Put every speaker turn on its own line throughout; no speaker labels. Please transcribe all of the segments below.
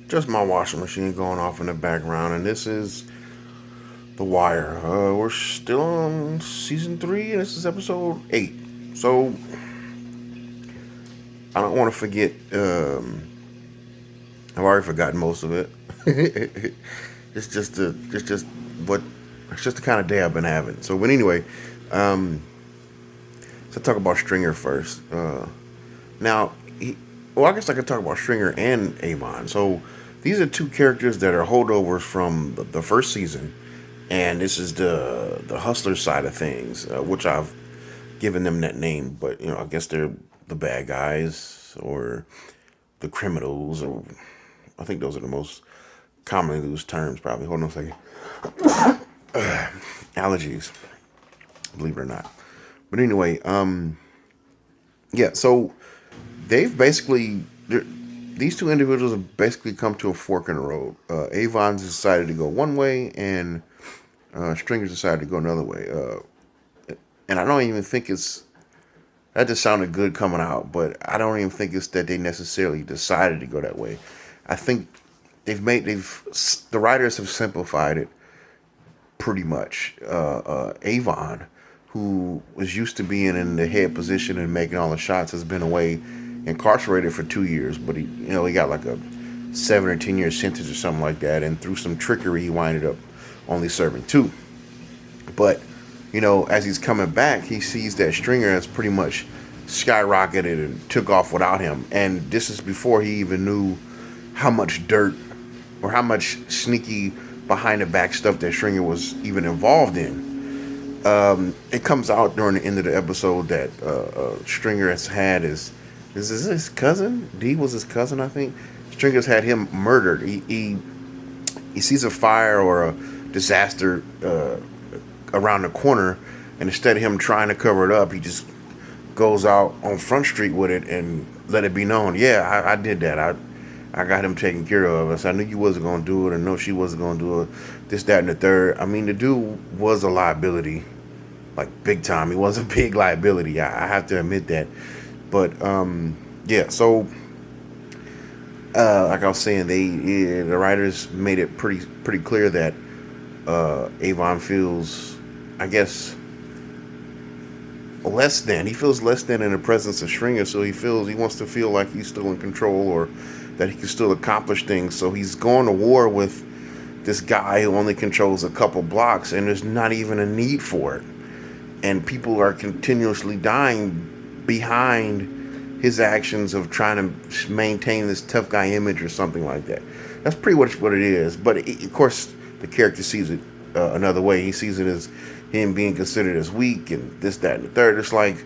Just my washing machine going off in the background, and this is The Wire. We're still on season 3, and this is episode 8. So I don't want to forget. I've already forgotten most of it. It's just what it's just the kind of day I've been having. So, but anyway, um, let's talk about Stringer first. Now, well, I guess I could talk about Stringer and Avon. So these are two characters that are holdovers from the first season, and this is the hustler side of things, which I've given them that name. But I guess they're the bad guys or the criminals, or I think those are the most commonly used terms. Probably. Hold on a second. Allergies, believe it or not. But anyway, yeah. So they've basically these two individuals have basically come to a fork in the road. Avon's decided to go one way, and Stringer's decided to go another way. And I don't even think it's that just sounded good coming out, but I don't even think it's that they necessarily decided to go that way. I think the writers have simplified it pretty much. Avon, who was used to being in the head position and making all the shots, has been away incarcerated for 2 years, but he got like a 7 or 10 year sentence or something like that, and through some trickery he winded up only serving 2. But as he's coming back, he sees that Stringer has pretty much skyrocketed and took off without him, and this is before he even knew how much dirt or how much sneaky behind the back stuff that Stringer was even involved in. It comes out during the end of the episode that Stringer has had his cousin? D was his cousin, I think. Stringer's had him murdered. He sees a fire or a disaster around the corner, and instead of him trying to cover it up, he just goes out on Front Street with it and let it be known. Yeah, I did that. I got him taken care of. I knew you wasn't gonna do it, and no, she wasn't gonna do it. This, that, and the third. I mean, the dude was a liability, like big time. He was a big liability. I have to admit that. But yeah. So like I was saying, the writers made it pretty clear that Avon feels, I guess, less than. He feels less than in the presence of Stringer, so he wants to feel like he's still in control, or that he can still accomplish things. So he's going to war with this guy who only controls a couple blocks, and there's not even a need for it. And people are continuously dying behind his actions of trying to maintain this tough guy image or something like that. That's pretty much what it is. But of course, the character sees it another way. He sees it as him being considered as weak and this, that, and the third. It's like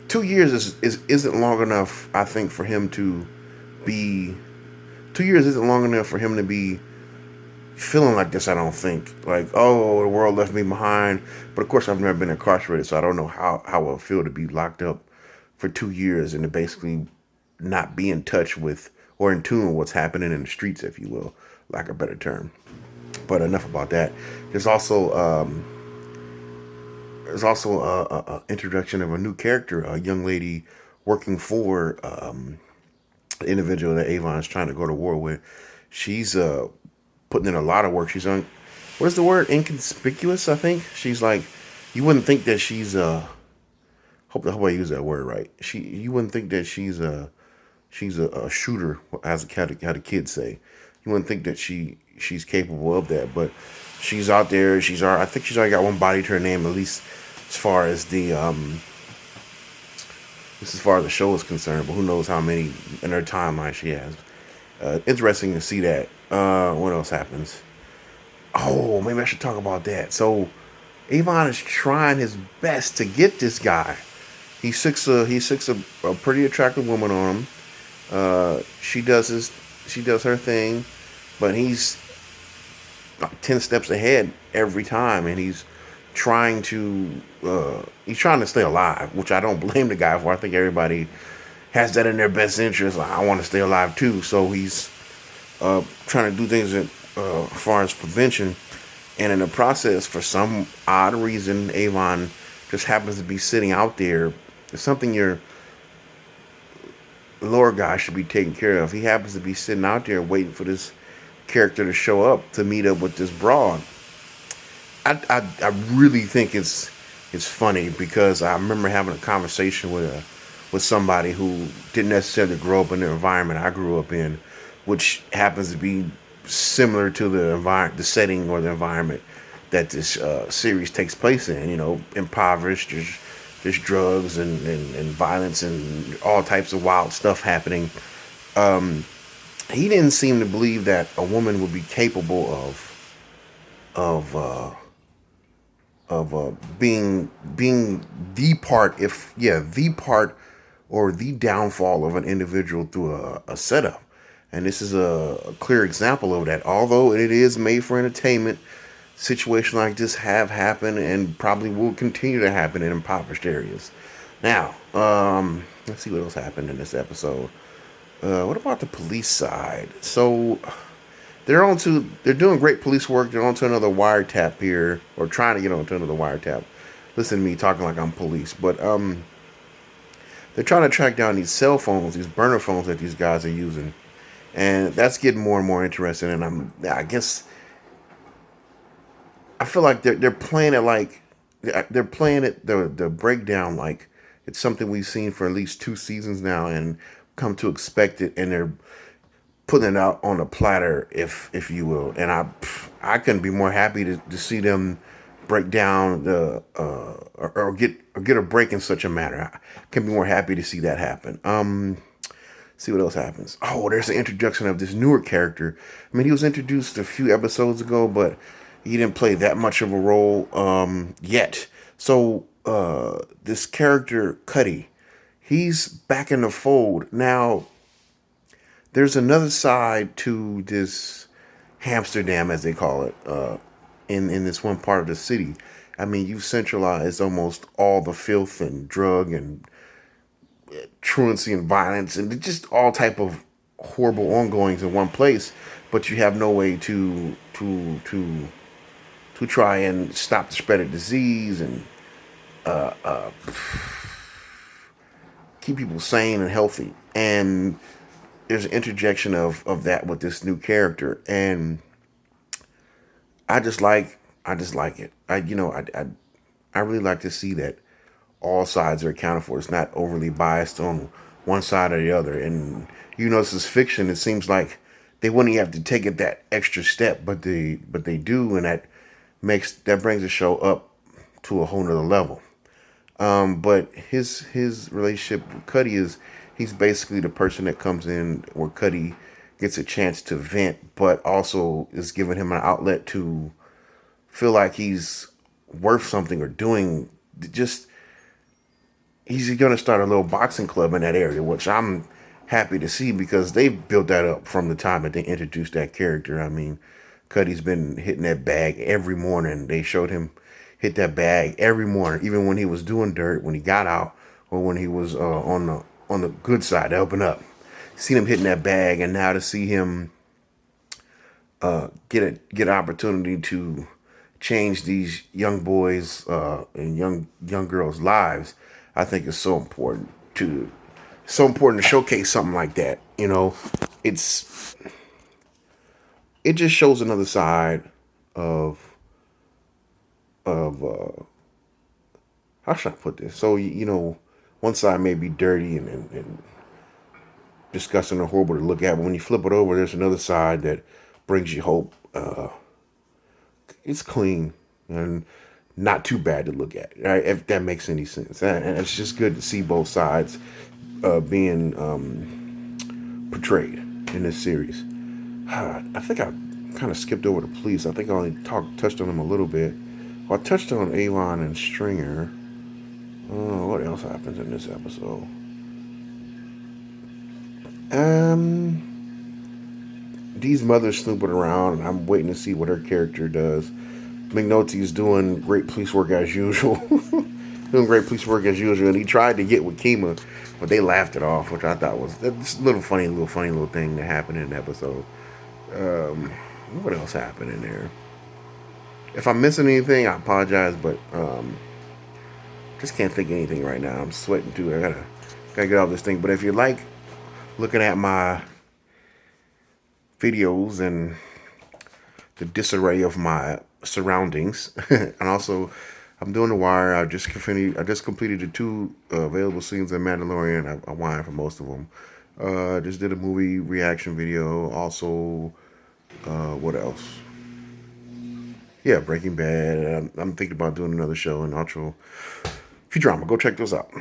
2 years isn't long enough, I think, for him to be. 2 years isn't long enough for him to be feeling like this. I don't think like, oh, the world left me behind. But of course, I've never been incarcerated, so I don't know how it would feel to be locked up for 2 years and to basically not be in touch with or in tune with what's happening in the streets, if you will, lack of a better term. But enough about that. There's also a introduction of a new character, a young lady working for the individual that Avon is trying to go to war with. She's putting in a lot of work. She's on, what is the word? Inconspicuous, I think. She's like, you wouldn't think that she's hope I use that word right. You wouldn't think that she's a shooter, as how the kids say. You wouldn't think that she's capable of that, but she's out there. I think she's already got one body to her name, at least as far as the show is concerned. But who knows how many in her timeline she has. Interesting to see that. What else happens? Oh, maybe I should talk about that. So Avon is trying his best to get this guy. He sicks a pretty attractive woman on him. She does her thing, but he's about 10 steps ahead every time, and he's trying to stay alive, which I don't blame the guy for. I think everybody has that in their best interest. Like, I want to stay alive too, so he's trying to do things as far as prevention, and in the process, for some odd reason, Avon just happens to be sitting out there. It's something lower guy should be taken care of. He happens to be sitting out there waiting for this character to show up to meet up with this broad. I really think it's funny because I remember having a conversation with somebody who didn't necessarily grow up in the environment I grew up in, which happens to be similar to the setting or the environment that this series takes place in. You know, impoverished. There's drugs and violence and all types of wild stuff happening. Um, he didn't seem to believe that a woman would be capable of being the part, if yeah, the part or the downfall of an individual through a setup. And this is a clear example of that. Although it is made for entertainment, situations like this have happened and probably will continue to happen in impoverished areas. Now, let's see what else happened in this episode. What about the police side? So they're doing great police work. They're on to another wiretap here, or trying to get on to another wiretap. Listen to me talking like I'm police, but they're trying to track down these cell phones, these burner phones that these guys are using, and that's getting more and more interesting. And I guess I feel like they're playing it like they're playing it the breakdown like it's something we've seen for at least 2 seasons now and come to expect it, and they're putting it out on a platter, if you will. And I couldn't be more happy to see them break down the or get a break in such a manner. I can be more happy to see that happen. See what else happens. Oh, there's the introduction of this newer character. I mean, he was introduced a few episodes ago, but he didn't play that much of a role yet. So this character, Cuddy, he's back in the fold now. There's another side to this Amsterdam, as they call it, in this one part of the city. I mean, you've centralized almost all the filth and drug and truancy and violence and just all type of horrible ongoings in one place, but you have no way to try and stop the spread of disease and keep people sane and healthy. And there's an interjection of that with this new character, and I just like it. I really like to see that all sides are accounted for. It's not overly biased on one side or the other. And this is fiction. It seems like they wouldn't have to take it that extra step, but they do, and that brings the show up to a whole nother level. But his relationship with Cuddy is he's basically the person that comes in where Cuddy gets a chance to vent, but also is giving him an outlet to feel like he's worth something or doing. Just he's going to start a little boxing club in that area, which I'm happy to see because they've built that up from the time that they introduced that character. I mean, Cuddy's been hitting that bag every morning. They showed him hit that bag every morning, even when he was doing dirt, when he got out, or when he was on the good side, helping up. Seen him hitting that bag, and now to see him get an opportunity to change these young boys and young girls' lives, I think is so important to showcase something like that. It's it just shows another side of of how should I put this? So one side may be dirty and disgusting or horrible to look at, but when you flip it over, there's another side that brings you hope. It's clean and not too bad to look at, right? If that makes any sense. And it's just good to see both sides being portrayed in this series. I think I kind of skipped over the police. I think I only touched on them a little bit. Well, I touched on Avon and Stringer. What else happens in this episode? Dee's mother's snooping around, and I'm waiting to see what her character does. McNulty's doing great police work as usual. Doing great police work as usual, and he tried to get with Kima, but they laughed it off, which I thought was that's a little funny little thing that happened in the episode. What else happened in there? If I'm missing anything, I apologize, but just can't think of anything right now. I'm sweating too. I gotta get off this thing. But if you like looking at my videos and the disarray of my surroundings, and also I'm doing The Wire. I just completed the two available scenes in Mandalorian. I whined for most of them. Just did a movie reaction video. Also, what else? Yeah, Breaking Bad. I'm thinking about doing another show in Ultra Futurama. Go check those out.